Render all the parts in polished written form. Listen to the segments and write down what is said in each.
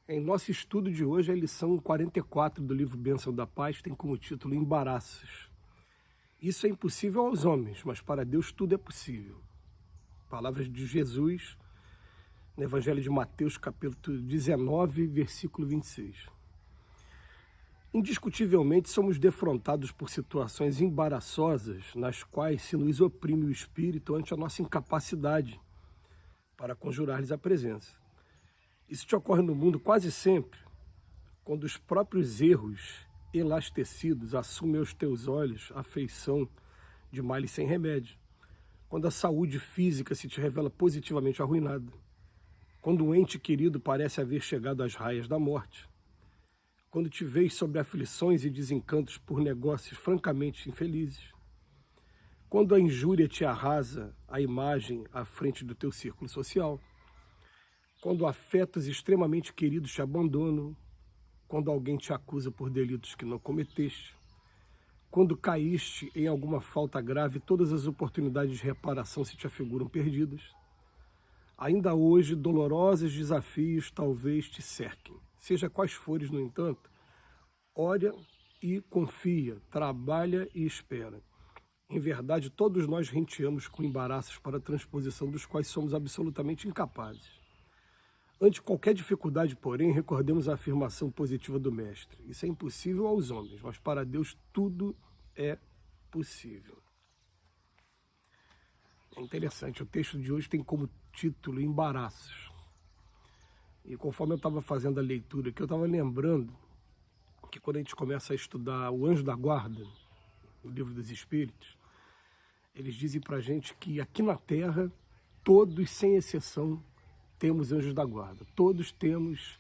Em nosso estudo de hoje, a lição 44 do livro Bênção da Paz tem como título Embaraços. Isso é impossível aos homens, mas para Deus tudo é possível. Palavras de Jesus no Evangelho de Mateus, capítulo 19, versículo 26. Indiscutivelmente somos defrontados por situações embaraçosas nas quais se nos oprime o espírito ante a nossa incapacidade para conjurar-lhes a presença. Isso te ocorre no mundo quase sempre, quando os próprios erros elastecidos assumem aos teus olhos a feição de males sem remédio, quando a saúde física se te revela positivamente arruinada, quando um ente querido parece haver chegado às raias da morte, quando te vês sobre aflições e desencantos por negócios francamente infelizes, quando a injúria te arrasa a imagem à frente do teu círculo social, quando afetos extremamente queridos te abandonam, quando alguém te acusa por delitos que não cometeste, quando caíste em alguma falta grave, todas as oportunidades de reparação se te afiguram perdidas. Ainda hoje, dolorosos desafios talvez te cerquem. Seja quais fores, no entanto, ora e confia, trabalha e espera. Em verdade, todos nós renteamos com embaraços para a transposição dos quais somos absolutamente incapazes. Ante qualquer dificuldade, porém, recordemos a afirmação positiva do Mestre. Isso é impossível aos homens, mas para Deus tudo é possível. É interessante, o texto de hoje tem como título Embaraços. E conforme eu estava fazendo a leitura aqui, eu estava lembrando que quando a gente começa a estudar o Anjo da Guarda, o Livro dos Espíritos, eles dizem para a gente que aqui na Terra, todos, sem exceção, temos anjos da guarda. Todos temos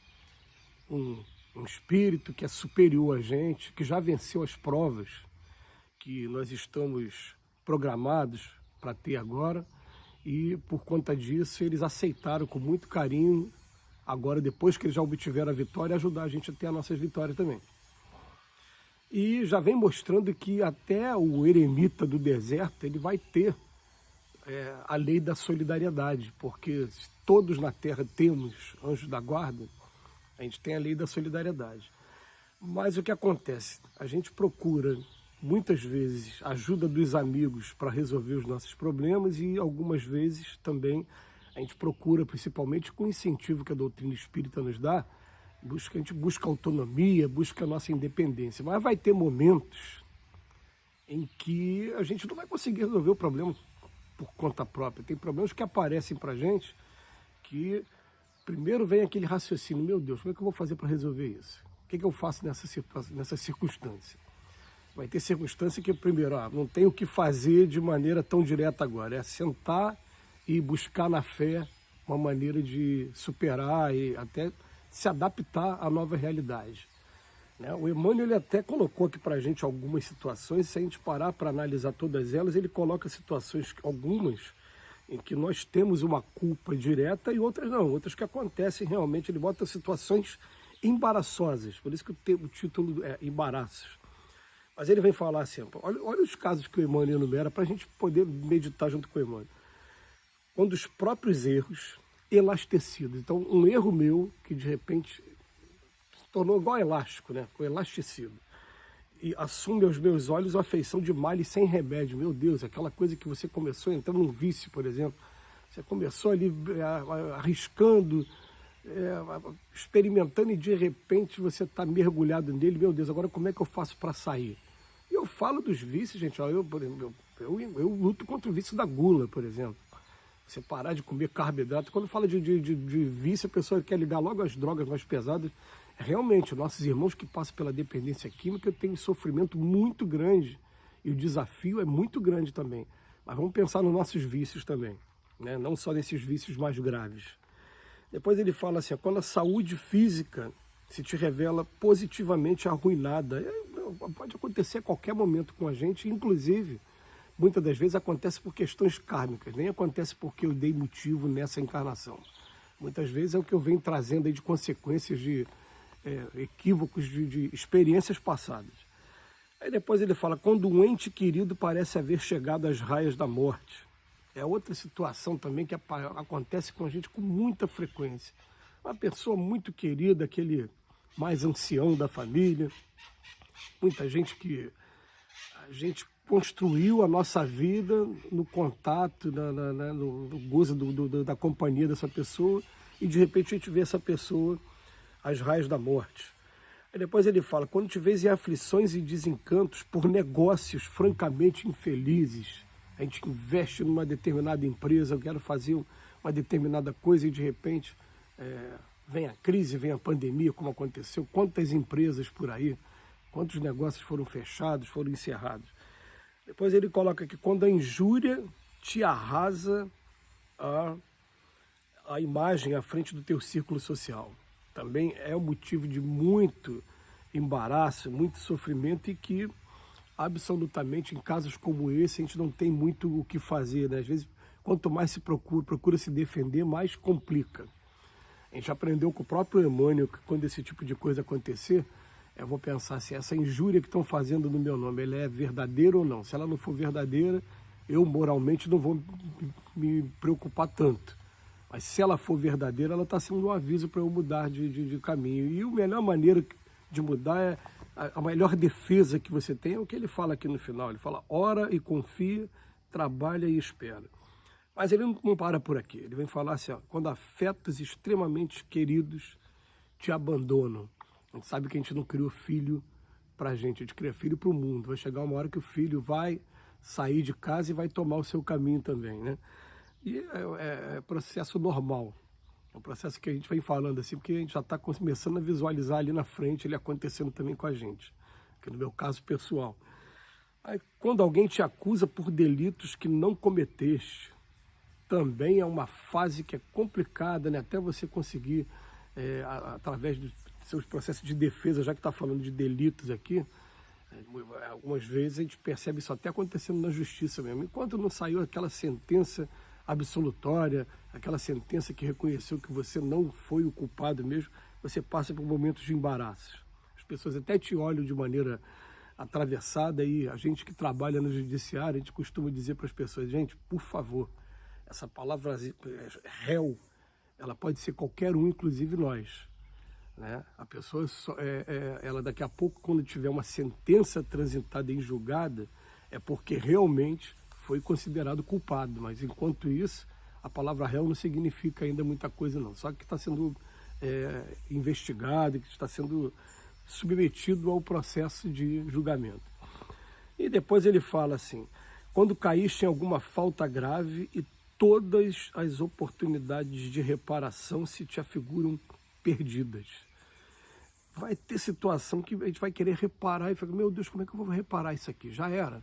um espírito que é superior a gente, que já venceu as provas que nós estamos programados para ter agora, e por conta disso eles aceitaram com muito carinho, agora depois que eles já obtiveram a vitória, ajudar a gente a ter as nossas vitórias também. E já vem mostrando que até o eremita do deserto ele vai ter a lei da solidariedade, porque todos na Terra temos anjos da guarda, a gente tem a lei da solidariedade. Mas o que acontece? A gente procura, muitas vezes, ajuda dos amigos para resolver os nossos problemas e algumas vezes também a gente procura, principalmente com o incentivo que a doutrina espírita nos dá, a gente busca autonomia, busca a nossa independência. Mas vai ter momentos em que a gente não vai conseguir resolver o problema por conta própria. Tem problemas que aparecem para a gente que primeiro vem aquele raciocínio, meu Deus, como é que eu vou fazer para resolver isso? O que eu faço nessa circunstância? Vai ter circunstância que, primeiro, não tem o que fazer de maneira tão direta agora, é sentar e buscar na fé uma maneira de superar e até se adaptar à nova realidade. O Emmanuel ele até colocou aqui para a gente algumas situações, se a gente parar para analisar todas elas, ele coloca situações, algumas, em que nós temos uma culpa direta e outras não, outras que acontecem realmente, ele bota situações embaraçosas, por isso que o título é Embaraços. Mas ele vem falar assim, olha os casos que o Emmanuel enumera para a gente poder meditar junto com o Emmanuel. Quando os próprios erros elastecidos, então um erro meu que de repente tornou igual elástico, ficou elastecido. E assume aos meus olhos a feição de males sem remédio. Meu Deus, aquela coisa que você começou entrando num vício, por exemplo. Você começou ali arriscando, experimentando e de repente você está mergulhado nele. Meu Deus, agora como é que eu faço para sair? E eu falo dos vícios, gente. Eu luto contra o vício da gula, por exemplo. Você parar de comer carboidrato. Quando fala de vício, a pessoa quer ligar logo às drogas mais pesadas. Realmente, nossos irmãos que passam pela dependência química têm um sofrimento muito grande e o desafio é muito grande também. Mas vamos pensar nos nossos vícios também, não só nesses vícios mais graves. Depois ele fala assim, quando a saúde física se te revela positivamente arruinada, pode acontecer a qualquer momento com a gente, inclusive, muitas das vezes acontece por questões kármicas, nem acontece porque eu dei motivo nessa encarnação. Muitas vezes é o que eu venho trazendo aí de consequências de equívocos de experiências passadas. Aí depois ele fala, quando um ente querido parece haver chegado às raias da morte. É outra situação também que acontece com a gente com muita frequência. uma pessoa muito querida, aquele mais ancião da família, muita gente que a gente construiu a nossa vida no contato, no gozo da companhia dessa pessoa, e de repente a gente vê essa pessoa às raias da morte. Aí depois ele fala, quando te vês em aflições e desencantos por negócios francamente infelizes, a gente investe numa determinada empresa, eu quero fazer uma determinada coisa e de repente vem a crise, vem a pandemia, como aconteceu, quantas empresas por aí, quantos negócios foram fechados, foram encerrados. Depois ele coloca que quando a injúria te arrasa a imagem à frente do teu círculo social. Também é um motivo de muito embaraço, muito sofrimento e que absolutamente em casos como esse a gente não tem muito o que fazer, né? Às vezes quanto mais se procura se defender, mais complica. A gente aprendeu com o próprio Emmanuel que quando esse tipo de coisa acontecer, eu vou pensar se essa injúria que estão fazendo no meu nome, ela é verdadeira ou não. Se ela não for verdadeira, eu moralmente não vou me preocupar tanto. Mas se ela for verdadeira, ela está sendo um aviso para eu mudar de caminho. E a melhor maneira de mudar é, a melhor defesa que você tem é o que ele fala aqui no final. Ele fala, ora e confia, trabalha e espera. Mas ele não para por aqui. Ele vem falar assim, ó, quando afetos extremamente queridos te abandonam. A gente sabe que a gente não criou filho para a gente cria filho para o mundo. Vai chegar uma hora que o filho vai sair de casa e vai tomar o seu caminho também, né? E é processo normal. É um processo que a gente vem falando assim, porque a gente já está começando a visualizar ali na frente ele acontecendo também com a gente. Que no meu caso pessoal. Aí, quando alguém te acusa por delitos que não cometeste, também é uma fase que é complicada, né? Até você conseguir, através dos seus processos de defesa, já que está falando de delitos aqui, algumas vezes a gente percebe isso até acontecendo na justiça mesmo. Enquanto não saiu aquela sentença absolutória, aquela sentença que reconheceu que você não foi o culpado mesmo, você passa por momentos de embaraço. As pessoas até te olham de maneira atravessada e a gente que trabalha no judiciário, a gente costuma dizer para as pessoas, gente, por favor, essa palavra réu, ela pode ser qualquer um, inclusive nós. Né? A pessoa, ela daqui a pouco, quando tiver uma sentença transitada em julgada, é porque realmente foi considerado culpado. Mas enquanto isso, a palavra réu não significa ainda muita coisa não. Só que está sendo investigado, que está sendo submetido ao processo de julgamento. E depois ele fala assim, quando caíste em alguma falta grave e todas as oportunidades de reparação se te afiguram perdidas. Vai ter situação que a gente vai querer reparar e fala, meu Deus, como é que eu vou reparar isso aqui? Já era.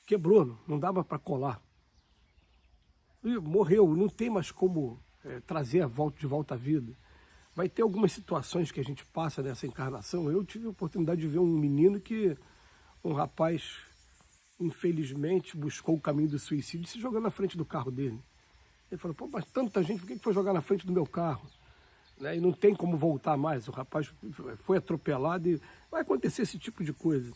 Quebrou, não dava para colar. E morreu, não tem mais como trazer de volta à vida. Vai ter algumas situações que a gente passa nessa encarnação. Eu tive a oportunidade de ver um menino que, um rapaz, infelizmente, buscou o caminho do suicídio e se jogou na frente do carro dele. Ele falou, pô, mas tanta gente, por que foi jogar na frente do meu carro? Né? E não tem como voltar mais. O rapaz foi atropelado e vai acontecer esse tipo de coisa.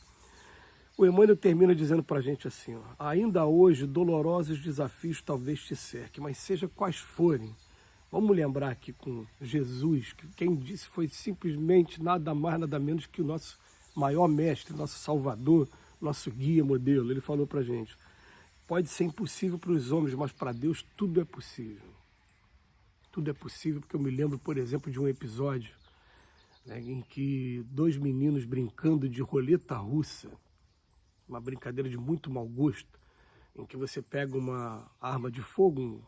O Emmanuel termina dizendo para a gente assim, ó, ainda hoje dolorosos desafios talvez te cerquem, mas seja quais forem, vamos lembrar aqui com Jesus, que quem disse foi simplesmente nada mais, nada menos que o nosso maior mestre, nosso salvador, nosso guia, modelo. Ele falou para a gente, pode ser impossível para os homens, mas para Deus tudo é possível. Tudo é possível, porque eu me lembro, por exemplo, de um episódio, né, em que dois meninos brincando de roleta russa, uma brincadeira de muito mau gosto, em que você pega uma arma de fogo, um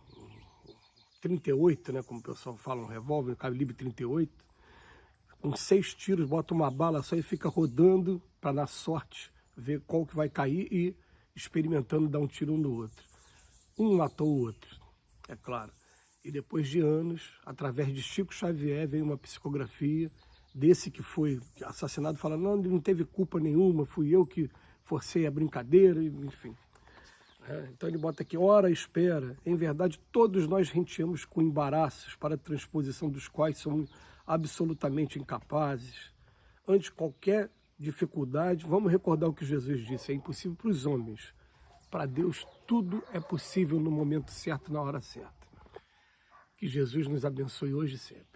38, né, como o pessoal fala, um revólver, um calibre 38, com 6 tiros, bota uma bala só e fica rodando para, na sorte, ver qual que vai cair e experimentando dar um tiro um no outro. Um matou o outro, é claro. E depois de anos, através de Chico Xavier, veio uma psicografia desse que foi assassinado, falando, não, ele não teve culpa nenhuma, fui eu que forcei a brincadeira, enfim. Então ele bota aqui, ora, espera. Em verdade, todos nós renteamos com embaraços para a transposição dos quais somos absolutamente incapazes. Ante qualquer dificuldade, vamos recordar o que Jesus disse, é impossível para os homens. Para Deus, tudo é possível no momento certo, na hora certa. Que Jesus nos abençoe hoje e sempre.